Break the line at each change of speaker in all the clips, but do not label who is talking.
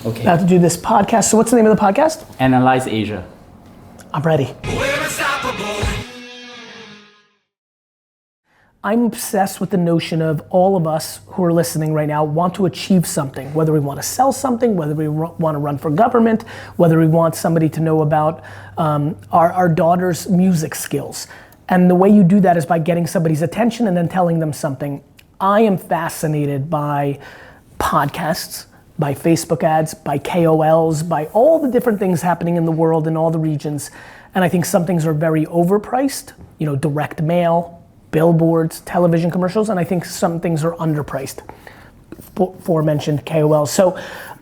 Okay.
About to do this podcast. So what's the name of the podcast?
Analyse Asia.
I'm ready. I'm obsessed with the notion of all of us who are listening right now want to achieve something, whether we want to sell something, whether we want to run for government, whether we want somebody to know about our daughter's music skills. And the way you do that is by getting somebody's attention and then telling them something. I am fascinated by podcasts, by Facebook ads, by KOLs, by all the different things happening in the world in all the regions. And I think some things are very overpriced, direct mail, billboards, television commercials, and I think some things are underpriced, aforementioned KOLs. So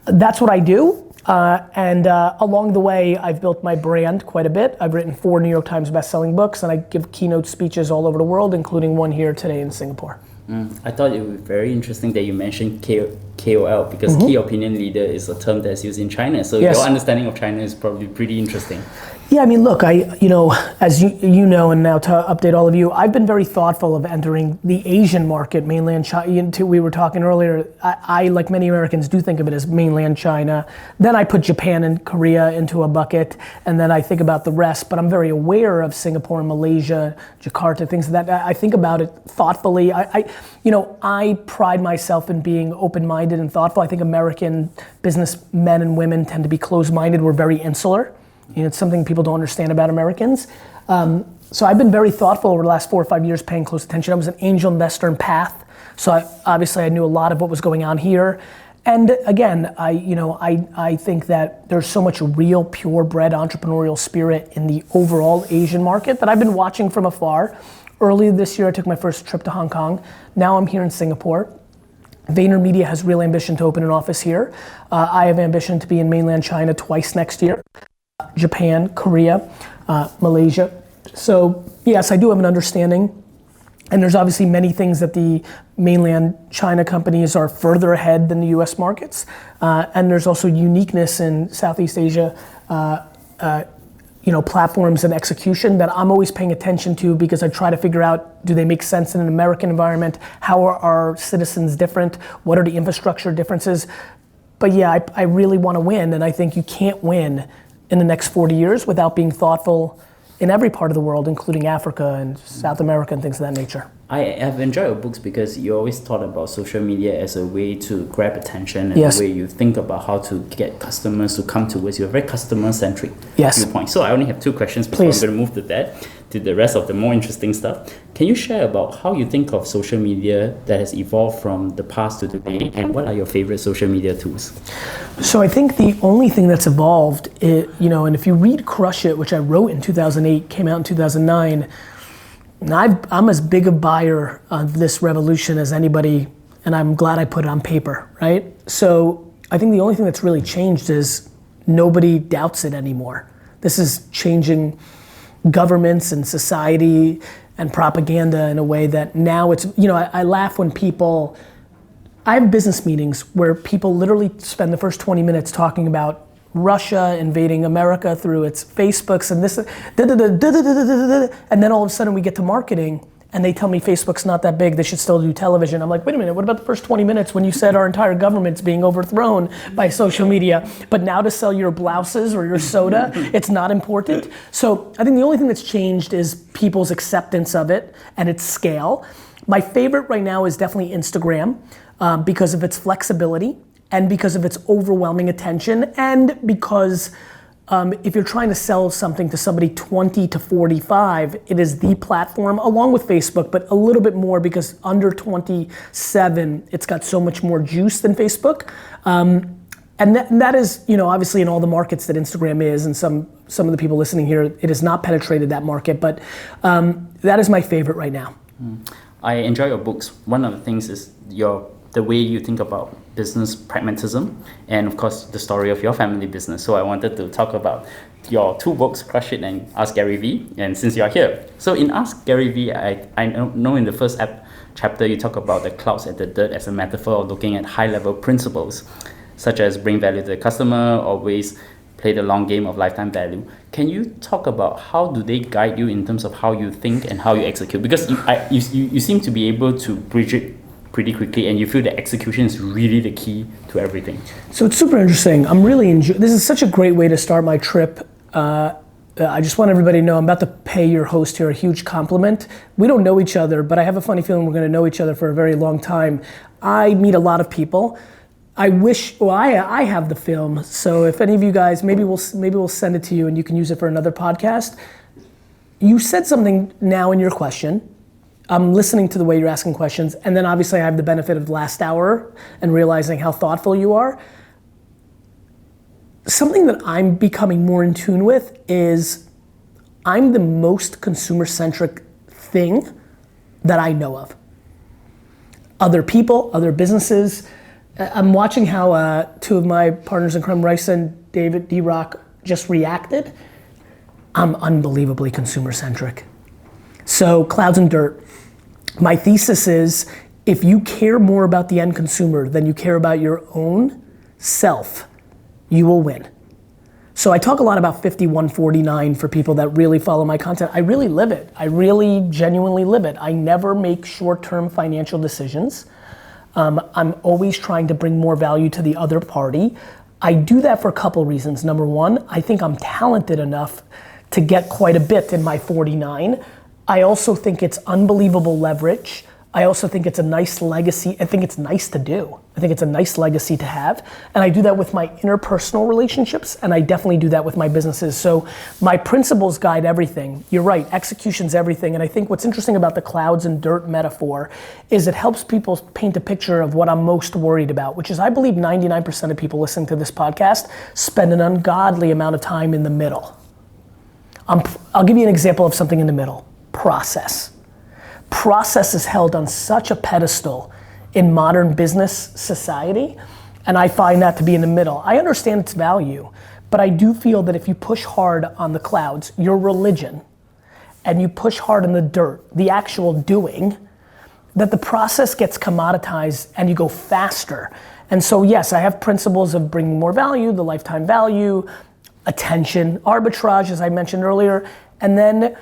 that's what I do, and along the way, I've built my brand quite a bit. I've written 4 New York Times bestselling books, and I give keynote speeches all over the world, including one here today in Singapore.
I thought it was very interesting that you mentioned KOL, because key opinion leader is a term that's used in China. So
Yes.
your understanding of China is probably pretty interesting.
Yeah, I mean, look, as you know, and now to update all of you, I've been very thoughtful of entering the Asian market, mainland China. We were talking earlier, I, like many Americans, do think of it as mainland China. Then I put Japan and Korea into a bucket, and then I think about the rest, but I'm very aware of Singapore, Malaysia, Jakarta, things like that. I think about it thoughtfully. I pride myself in being open-minded and thoughtful. I think American businessmen and women tend to be closed-minded. We're very insular. It's something people don't understand about Americans. So I've been very thoughtful over the last 4 or 5 years, paying close attention. I was an angel investor in Path, so obviously I knew a lot of what was going on here. And again, I think that there's so much real, purebred entrepreneurial spirit in the overall Asian market that I've been watching from afar. Earlier this year, I took my first trip to Hong Kong. Now I'm here in Singapore. VaynerMedia has real ambition to open an office here. I have ambition to be in mainland China twice next year. Japan, Korea, Malaysia. So yes, I do have an understanding, and there's obviously many things that the mainland China companies are further ahead than the US markets, and there's also uniqueness in Southeast Asia, platforms and execution that I'm always paying attention to, because I try to figure out, do they make sense in an American environment? How are our citizens different? What are the infrastructure differences? But yeah, I really want to win, and I think you can't win in the next 40 years without being thoughtful in every part of the world, including Africa and South America and things of that nature.
I have enjoyed your books because you always thought about social media as a way to grab attention and
Yes.
the way you think about how to get customers to come towards you. A very customer-centric
Yes.
viewpoint. So I only have 2 questions before
Please.
I'm going to move to the rest of the more interesting stuff. Can you share about how you think of social media that has evolved from the past to today, and what are your favorite social media tools?
So I think the only thing that's evolved, and if you read Crush It, which I wrote in 2008, came out in 2009, and I'm as big a buyer of this revolution as anybody, and I'm glad I put it on paper, right? So I think the only thing that's really changed is nobody doubts it anymore. This is changing governments and society and propaganda in a way that now it's, I laugh when I have business meetings where people literally spend the first 20 minutes talking about Russia invading America through its Facebooks and this, and then all of a sudden we get to marketing and they tell me Facebook's not that big, they should still do television. I'm like, wait a minute, what about the first 20 minutes when you said our entire government's being overthrown by social media, but now to sell your blouses or your soda, it's not important? So I think the only thing that's changed is people's acceptance of it and its scale. My favorite right now is definitely Instagram, because of its flexibility and because of its overwhelming attention, and because if you're trying to sell something to somebody 20 to 45, it is the platform, along with Facebook, but a little bit more because under 27, it's got so much more juice than Facebook. And that is, obviously in all the markets that Instagram is, and some of the people listening here, it has not penetrated that market, but that is my favorite right now.
I enjoy your books. One of the things is the way you think about business pragmatism, and of course the story of your family business. So I wanted to talk about your 2 books, Crush It and Ask GaryVee, and since you are here. So in Ask GaryVee, I know in the first chapter you talk about the clouds and the dirt as a metaphor of looking at high-level principles, such as bring value to the customer, always play the long game of lifetime value. Can you talk about how do they guide you in terms of how you think and how you execute? Because you seem to be able to bridge it pretty quickly, and you feel that execution is really the key to everything.
So it's super interesting. I'm really enjoying, this is such a great way to start my trip. I just want everybody to know I'm about to pay your host here a huge compliment. We don't know each other, but I have a funny feeling we're gonna know each other for a very long time. I meet a lot of people. I wish, well, I have the film, so if any of you guys, maybe we'll send it to you and you can use it for another podcast. You said something now in your question. I'm listening to the way you're asking questions, and then obviously I have the benefit of the last hour and realizing how thoughtful you are. Something that I'm becoming more in tune with is I'm the most consumer-centric thing that I know of. Other people, other businesses. I'm watching how two of my partners in crime, Rice and David D-Rock, just reacted. I'm unbelievably consumer-centric. So clouds and dirt. My thesis is if you care more about the end consumer than you care about your own self, you will win. So I talk a lot about 51-49 for people that really follow my content. I really live it. I really genuinely live it. I never make short-term financial decisions. I'm always trying to bring more value to the other party. I do that for a couple reasons. Number one, I think I'm talented enough to get quite a bit in my 49. I also think it's unbelievable leverage. I also think it's a nice legacy. I think it's nice to do. I think it's a nice legacy to have. And I do that with my interpersonal relationships, and I definitely do that with my businesses. So my principles guide everything. You're right, execution's everything. And I think what's interesting about the clouds and dirt metaphor is it helps people paint a picture of what I'm most worried about, which is I believe 99% of people listening to this podcast spend an ungodly amount of time in the middle. I'll give you an example of something in the middle. Process. Process is held on such a pedestal in modern business society, and I find that to be in the middle. I understand its value, but I do feel that if you push hard on the clouds, your religion, and you push hard on the dirt, the actual doing, that the process gets commoditized and you go faster. And so yes, I have principles of bringing more value, the lifetime value, attention, arbitrage, as I mentioned earlier, and then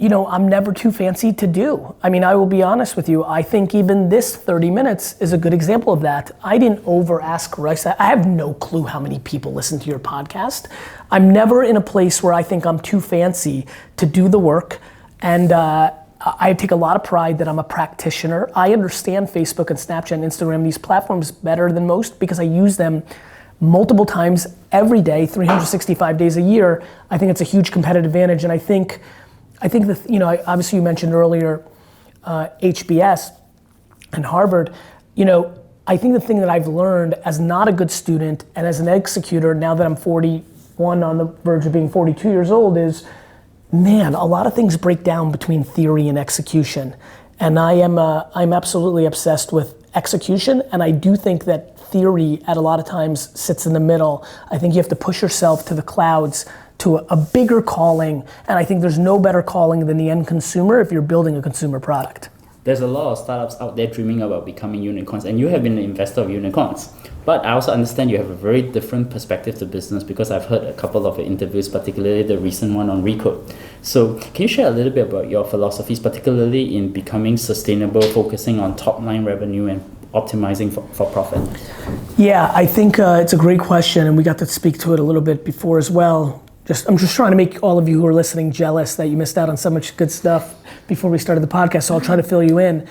I'm never too fancy to do. I mean, I will be honest with you. I think even this 30 minutes is a good example of that. I didn't over ask Rice. I have no clue how many people listen to your podcast. I'm never in a place where I think I'm too fancy to do the work. And I take a lot of pride that I'm a practitioner. I understand Facebook and Snapchat and Instagram, these platforms better than most because I use them multiple times every day, 365 days a year. I think it's a huge competitive advantage. And I think that, obviously you mentioned earlier HBS and Harvard. I think the thing that I've learned as not a good student and as an executor, now that I'm 41 on the verge of being 42 years old, is, man, a lot of things break down between theory and execution. And I'm absolutely obsessed with execution, and I do think that theory at a lot of times sits in the middle. I think you have to push yourself to the clouds to a bigger calling, and I think there's no better calling than the end consumer if you're building a consumer product.
There's a lot of startups out there dreaming about becoming unicorns, and you have been an investor of unicorns. But I also understand you have a very different perspective to business because I've heard a couple of your interviews, particularly the recent one on Recode. So can you share a little bit about your philosophies, particularly in becoming sustainable, focusing on top-line revenue and optimizing for profit?
Yeah, I think it's a great question, and we got to speak to it a little bit before as well. I'm just trying to make all of you who are listening jealous that you missed out on so much good stuff before we started the podcast, so I'll try to fill you in.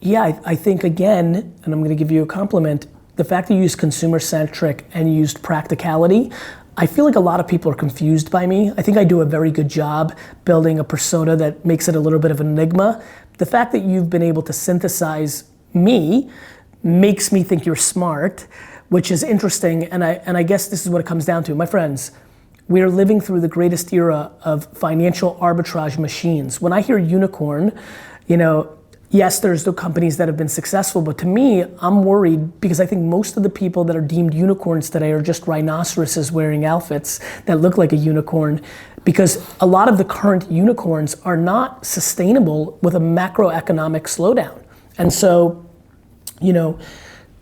Yeah, I think again, and I'm gonna give you a compliment, the fact that you used consumer-centric and you used practicality, I feel like a lot of people are confused by me. I think I do a very good job building a persona that makes it a little bit of an enigma. The fact that you've been able to synthesize me makes me think you're smart, which is interesting, and I guess this is what it comes down to. My friends, we are living through the greatest era of financial arbitrage machines. When I hear unicorn, yes, there's the companies that have been successful, but to me, I'm worried because I think most of the people that are deemed unicorns today are just rhinoceroses wearing outfits that look like a unicorn, because a lot of the current unicorns are not sustainable with a macroeconomic slowdown. And so,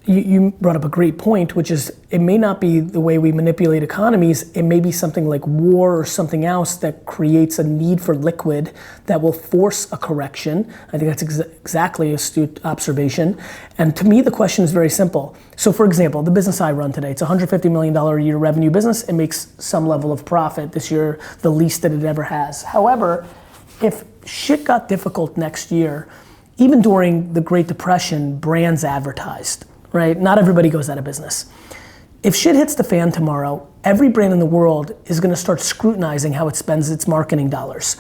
you brought up a great point, which is it may not be the way we manipulate economies. It may be something like war or something else that creates a need for liquid that will force a correction. I think that's exactly astute observation. And to me, the question is very simple. So for example, the business I run today, it's a $150 million a year revenue business. It makes some level of profit this year, the least that it ever has. However, if shit got difficult next year, even during the Great Depression, brands advertised. Right? Not everybody goes out of business. If shit hits the fan tomorrow, every brand in the world is gonna start scrutinizing how it spends its marketing dollars.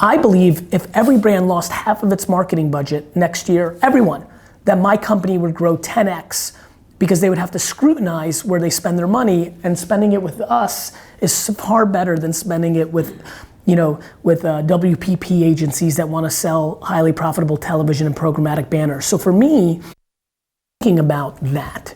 I believe if every brand lost half of its marketing budget next year, everyone, that my company would grow 10x because they would have to scrutinize where they spend their money, and spending it with us is far better than spending it with WPP agencies that wanna sell highly profitable television and programmatic banners. So for me, thinking about that.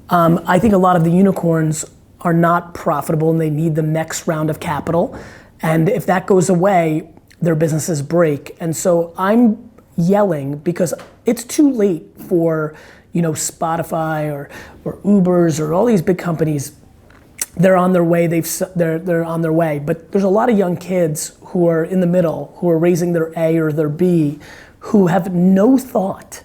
I think a lot of the unicorns are not profitable and they need the next round of capital. And if that goes away, their businesses break. And so I'm yelling because it's too late for Spotify or Ubers or all these big companies. They're on their way, they're on their way. But there's a lot of young kids who are in the middle, who are raising their A or their B, who have no thought,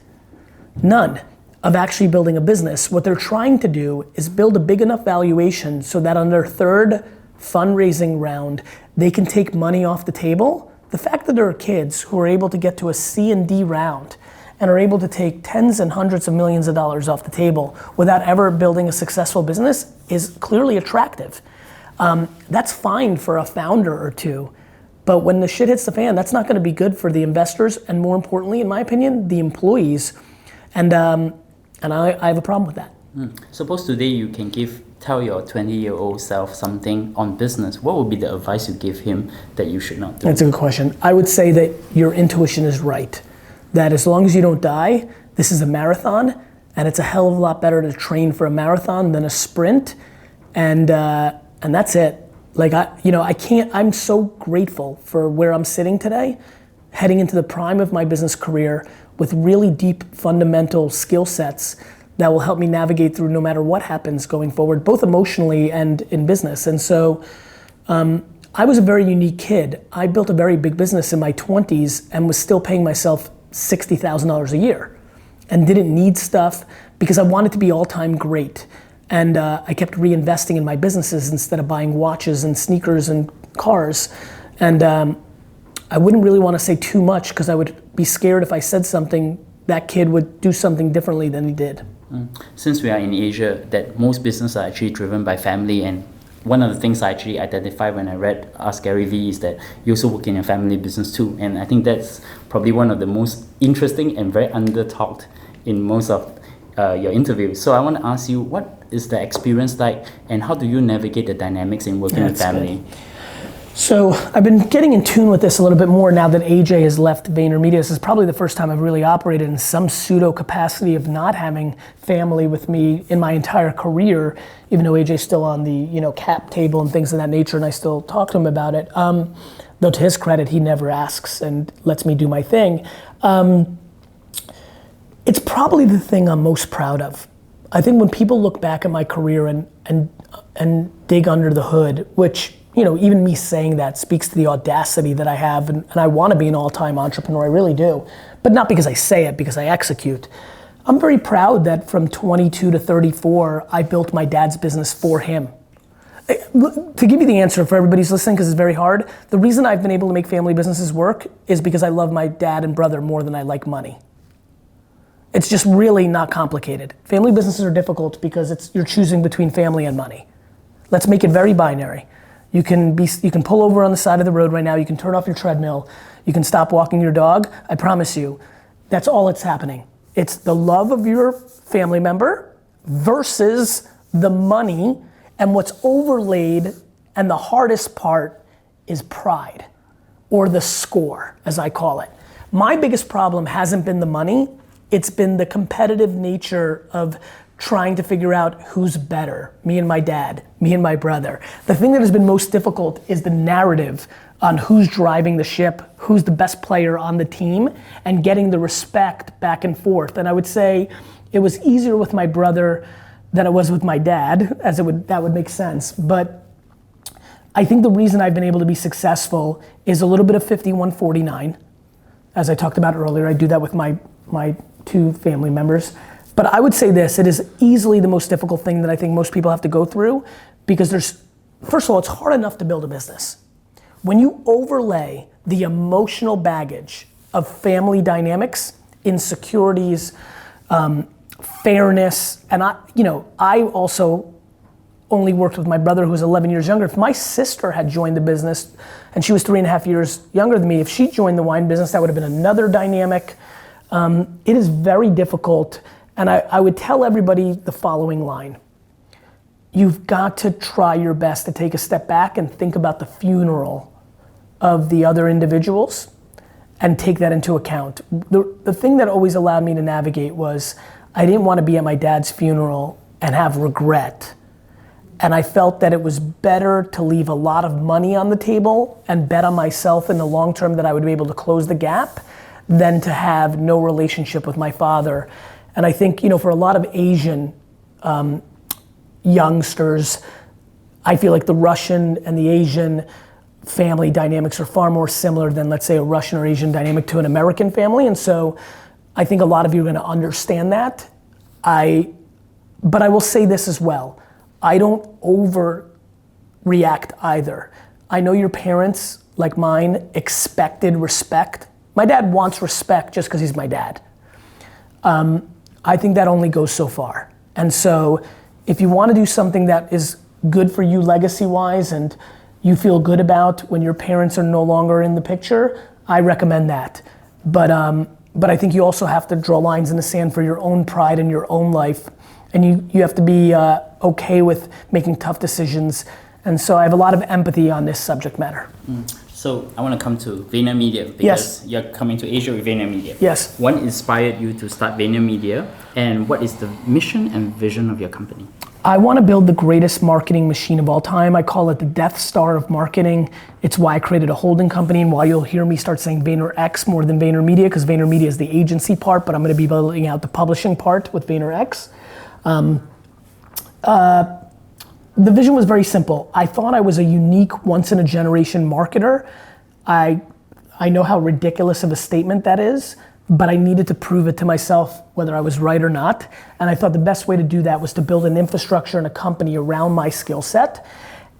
none, of actually building a business. What they're trying to do is build a big enough valuation so that on their third fundraising round, they can take money off the table. The fact that there are kids who are able to get to a C and D round and are able to take tens and hundreds of millions of dollars off the table without ever building a successful business is clearly attractive. That's fine for a founder or two, but when the shit hits the fan, that's not gonna be good for the investors, and more importantly, in my opinion, the employees. And I have a problem with that.
Suppose today you can tell your 20-year-old self something on business. What would be the advice you give him that you should not do?
That's a good question. I would say that your intuition is right. That as long as you don't die, this is a marathon, and it's a hell of a lot better to train for a marathon than a sprint. And that's it. Like I'm so grateful for where I'm sitting today, heading into the prime of my business career, with really deep fundamental skill sets that will help me navigate through no matter what happens going forward, both emotionally and in business. And so I was a very unique kid. I built a very big business in my 20s and was still paying myself $60,000 a year and didn't need stuff because I wanted to be all-time great. And I kept reinvesting in my businesses instead of buying watches and sneakers and cars. And I wouldn't really want to say too much because I would be scared if I said something, that kid would do something differently than he did.
Since we are in Asia, that most businesses are actually driven by family, and one of the things I actually identified when I read Ask GaryVee is that you also work in a family business too, and I think that's probably one of the most interesting and very under-talked in most of your interviews. So I want to ask you, what is the experience like, and how do you navigate the dynamics in working with family?
Good. So I've been getting in tune with this a little bit more now that AJ has left VaynerMedia. This is probably the first time I've really operated in some pseudo capacity of not having family with me in my entire career, even though AJ's still on the cap table and things of that nature, and I still talk to him about it. Though to his credit, he never asks and lets me do my thing. It's probably the thing I'm most proud of. I think when people look back at my career and dig under the hood, which even me saying that speaks to the audacity that I have, and I want to be an all-time entrepreneur, I really do. But not because I say it, because I execute. I'm very proud that from 22 to 34, I built my dad's business for him. To give you the answer for everybody who's listening, because it's very hard, the reason I've been able to make family businesses work is because I love my dad and brother more than I like money. It's just really not complicated. Family businesses are difficult because you're choosing between family and money. Let's make it very binary. You can pull over on the side of the road right now, you can turn off your treadmill, you can stop walking your dog. I promise you, that's all that's happening. It's the love of your family member versus the money, and what's overlaid, and the hardest part is pride, or the score, as I call it. My biggest problem hasn't been the money, it's been the competitive nature of trying to figure out who's better, me and my dad, me and my brother. The thing that has been most difficult is the narrative on who's driving the ship, who's the best player on the team, and getting the respect back and forth. And I would say, It was easier with my brother than it was with my dad, as that would make sense. But I think the reason I've been able to be successful is a little bit of 51-49. As I talked about earlier, I do that with my two family members. But I would say this, it is easily the most difficult thing that I think most people have to go through, because first of all, it's hard enough to build a business. When you overlay the emotional baggage of family dynamics, insecurities, fairness, and I also only worked with my brother who was 11 years younger. If my sister had joined the business, and she was 3.5 years younger than me, if she joined the wine business, that would have been another dynamic. It is very difficult, and I would tell everybody the following line. You've got to try your best to take a step back and think about the funeral of the other individuals and take that into account. The thing that always allowed me to navigate was I didn't want to be at my dad's funeral and have regret. And I felt that it was better to leave a lot of money on the table and bet on myself in the long term that I would be able to close the gap than to have no relationship with my father. And I think, for a lot of Asian youngsters, I feel like the Russian and the Asian family dynamics are far more similar than, let's say, a Russian or Asian dynamic to an American family. And so I think a lot of you are gonna understand that. But I will say this as well. I don't overreact either. I know your parents, like mine, expected respect. My dad wants respect just because he's my dad. I think that only goes so far. And so if you want to do something that is good for you legacy-wise and you feel good about when your parents are no longer in the picture, I recommend that. But I think you also have to draw lines in the sand for your own pride in your own life. And you have to be okay with making tough decisions. And so I have a lot of empathy on this subject matter.
So I want to come to VaynerMedia because
Yes.
You're coming to Asia with VaynerMedia.
Yes.
What inspired you to start VaynerMedia, and what is the mission and vision of your company?
I want to build the greatest marketing machine of all time. I call it the Death Star of marketing. It's why I created a holding company, and why you'll hear me start saying VaynerX more than VaynerMedia, because VaynerMedia is the agency part, but I'm going to be building out the publishing part with VaynerX. The vision was very simple. I thought I was a unique, once-in-a-generation marketer. I know how ridiculous of a statement that is, but I needed to prove it to myself whether I was right or not. And I thought the best way to do that was to build an infrastructure and a company around my skill set.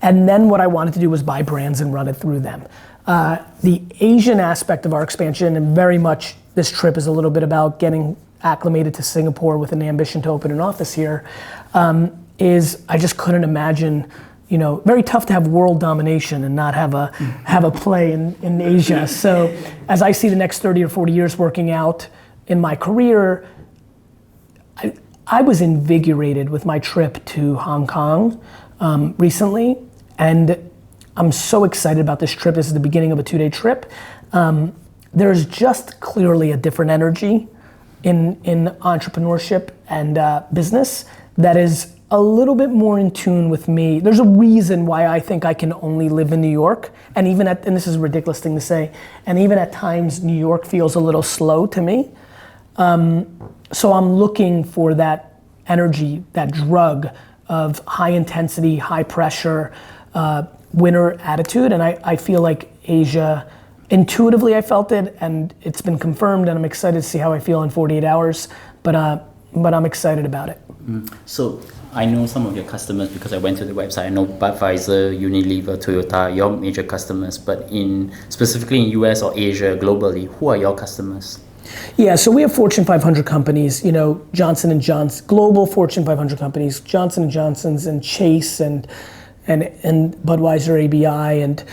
And then what I wanted to do was buy brands and run it through them. The Asian aspect of our expansion, and very much this trip is a little bit about getting acclimated to Singapore with an ambition to open an office here, is I just couldn't imagine, very tough to have world domination and not have a play in Asia. So as I see the next 30 or 40 years working out in my career, I was invigorated with my trip to Hong Kong recently, and I'm so excited about this trip. This is the beginning of a 2-day trip. There's just clearly a different energy in entrepreneurship and business that is a little bit more in tune with me. There's a reason why I think I can only live in New York, and this is a ridiculous thing to say, and even at times New York feels a little slow to me. So I'm looking for that energy, that drug of high intensity, high pressure, winner attitude, and I feel like Asia, intuitively I felt it, and it's been confirmed, and I'm excited to see how I feel in 48 hours, but I'm excited about it.
So I know some of your customers because I went to the website. I know Budweiser, Unilever, Toyota, your major customers, but specifically in US or Asia, globally, who are your customers?
Yeah, so we have Fortune 500 companies, Johnson & Johnson, global Fortune 500 companies, Johnson & Johnson's and Chase and Budweiser, ABI, and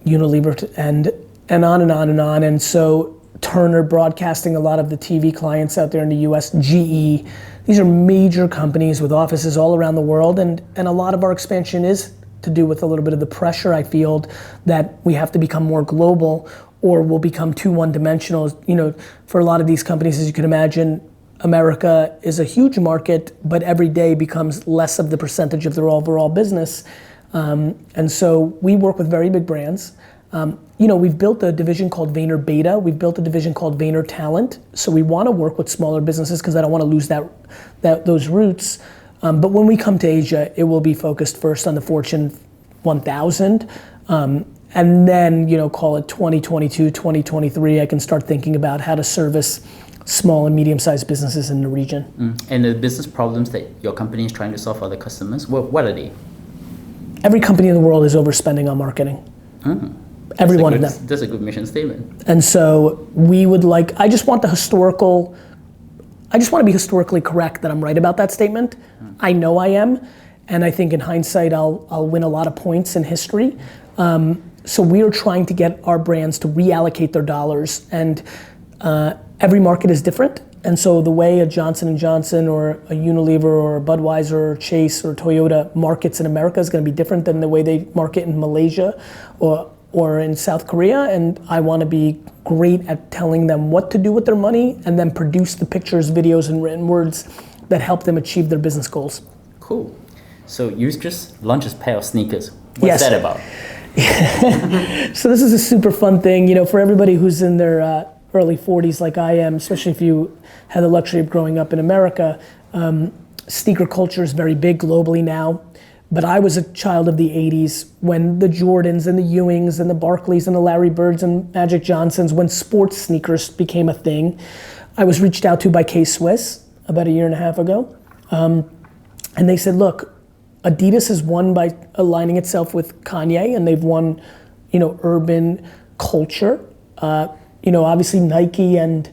Unilever, and on and on and on. And so Turner Broadcasting, a lot of the TV clients out there in the US, GE, these are major companies with offices all around the world, and a lot of our expansion is to do with a little bit of the pressure I feel that we have to become more global or we'll become too one-dimensional. For a lot of these companies, as you can imagine, America is a huge market, but every day becomes less of the percentage of their overall business. And so we work with very big brands. We've built a division called VaynerBeta. We've built a division called Vayner Talent. So we want to work with smaller businesses because I don't want to lose those roots. But when we come to Asia, it will be focused first on the Fortune 1000. And then, call it 2022, 2023, I can start thinking about how to service small and medium-sized businesses in the region.
And the business problems that your company is trying to solve for the customers, what are they?
Every company in the world is overspending on marketing. Every one of them.
That's a good mission statement.
And so I just want to be historically correct that I'm right about that statement. I know I am, and I think in hindsight I'll win a lot of points in history. So we are trying to get our brands to reallocate their dollars, and every market is different. And so the way a Johnson & Johnson or a Unilever or a Budweiser or Chase or Toyota markets in America is going to be different than the way they market in Malaysia or in South Korea. And I want to be great at telling them what to do with their money and then produce the pictures, videos, and written words that help them achieve their business goals.
Cool. So you just launched a pair of sneakers. What's that about?
So this is a super fun thing, for everybody who's in their early 40s like I am, especially if you had the luxury of growing up in America. Sneaker culture is very big globally now, but I was a child of the 80s when the Jordans and the Ewings and the Barkleys and the Larry Birds and Magic Johnsons, when sports sneakers became a thing. I was reached out to by K-Swiss about a year and a half ago, and they said, look, Adidas has won by aligning itself with Kanye, and they've won, urban culture. Obviously Nike and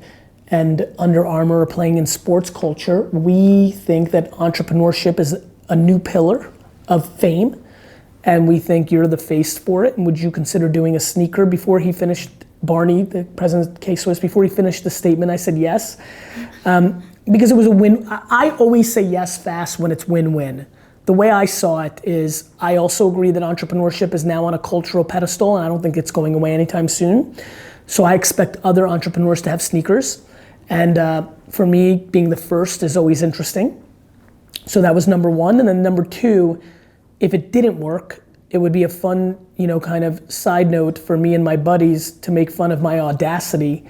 Under Armour are playing in sports culture. We think that entrepreneurship is a new pillar of fame, and we think you're the face for it. And would you consider doing a sneaker? Before he finished, Barney, the president of K-Swiss, before he finished the statement, I said yes, because it was a win. I always say yes fast when it's win-win. The way I saw it is, I also agree that entrepreneurship is now on a cultural pedestal, and I don't think it's going away anytime soon. So I expect other entrepreneurs to have sneakers. And for me, being the first is always interesting. So that was number one. And then number two, if it didn't work, it would be a fun, kind of side note for me and my buddies to make fun of my audacity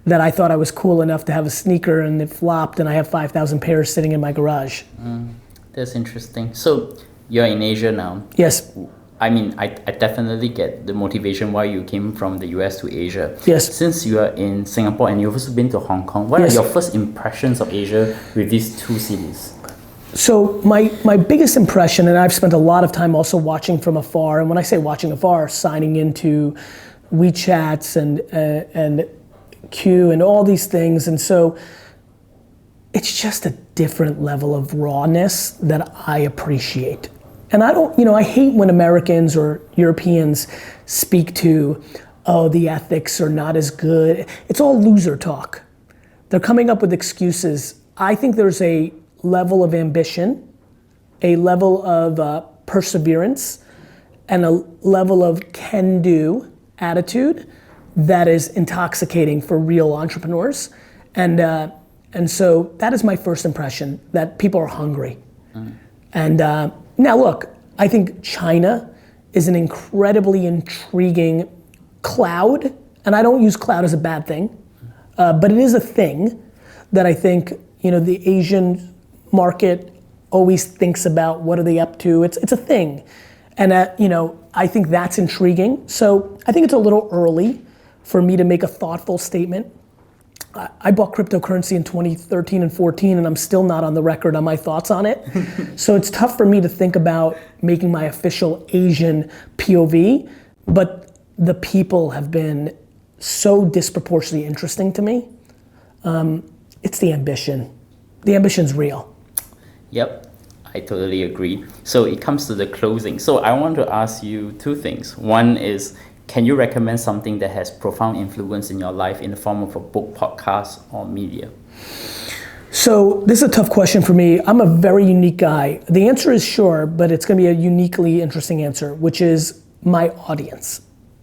that I thought I was cool enough to have a sneaker and it flopped and I have 5,000 pairs sitting in my garage.
That's interesting. So you're in Asia now.
Yes.
I mean, I definitely get the motivation why you came from the US to Asia.
Yes.
Since you are in Singapore and you've also been to Hong Kong, what are your first impressions of Asia with these two cities?
So my biggest impression, and I've spent a lot of time also watching from afar, and when I say watching afar, signing into WeChats and Q and all these things, and so it's just a different level of rawness that I appreciate. And I hate when Americans or Europeans speak to, the ethics are not as good. It's all loser talk. They're coming up with excuses. I think there's a level of ambition, a level of perseverance, and a level of can-do attitude that is intoxicating for real entrepreneurs. And so that is my first impression, that people are hungry. And now look, I think China is an incredibly intriguing cloud, and I don't use cloud as a bad thing, but it is a thing that I think, the Asian market always thinks about what are they up to. It's a thing. And I think that's intriguing. So I think it's a little early for me to make a thoughtful statement. I bought cryptocurrency in 2013 and 14, and I'm still not on the record on my thoughts on it. So it's tough for me to think about making my official Asian POV, but the people have been so disproportionately interesting to me. It's the ambition. The ambition's real.
Yep, I totally agree. So it comes to the closing. So I want to ask you two things. One is, can you recommend something that has profound influence in your life in the form of a book, podcast, or media?
So this is a tough question for me. I'm a very unique guy. The answer is sure, but it's gonna be a uniquely interesting answer, which is my audience.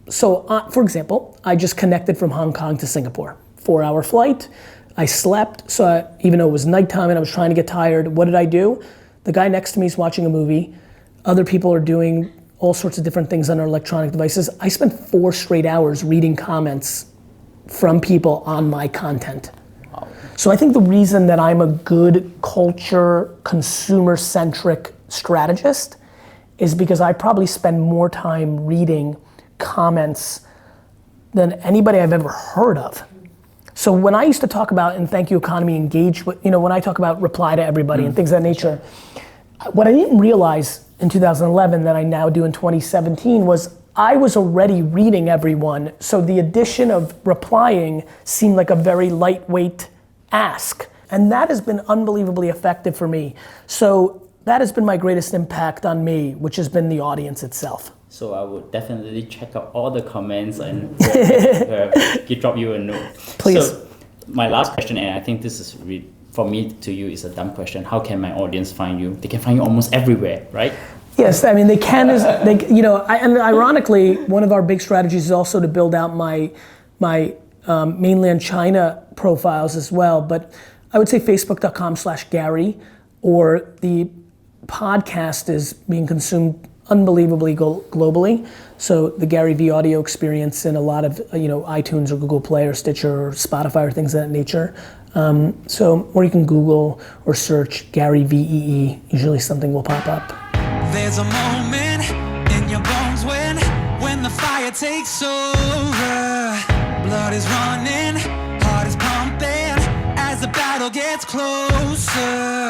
So for example, I just connected from Hong Kong to Singapore, 4-hour flight. I slept, so even though it was nighttime and I was trying to get tired, what did I do? The guy next to me is watching a movie. Other people are doing all sorts of different things on our electronic devices. I spent 4 straight hours reading comments from people on my content.
Wow.
So I think the reason that I'm a good culture, consumer-centric strategist is because I probably spend more time reading comments than anybody I've ever heard of. So when I used to talk about in Thank You Economy, engage with, when I talk about reply to everybody and things of that nature, what I didn't realize in 2011 that I now do in 2017 was I was already reading everyone, so the addition of replying seemed like a very lightweight ask. And that has been unbelievably effective for me. So that has been my greatest impact on me, which has been the audience itself.
So I would definitely check out all the comments and drop you a note.
Please.
So my last question, and I think this is for me to you is a dumb question. How can my audience find you? They can find you almost everywhere, right?
Yes, I mean they can. And ironically, one of our big strategies is also to build out my mainland China profiles as well. But I would say Facebook.com/Gary, or the podcast is being consumed unbelievably globally. So the GaryVee audio experience in a lot of iTunes or Google Play or Stitcher or Spotify or things of that nature. Or you can Google or search GaryVee. Usually something will pop up.
There's a moment in your bones when the fire takes over. Blood is running, heart is pumping as the battle gets closer.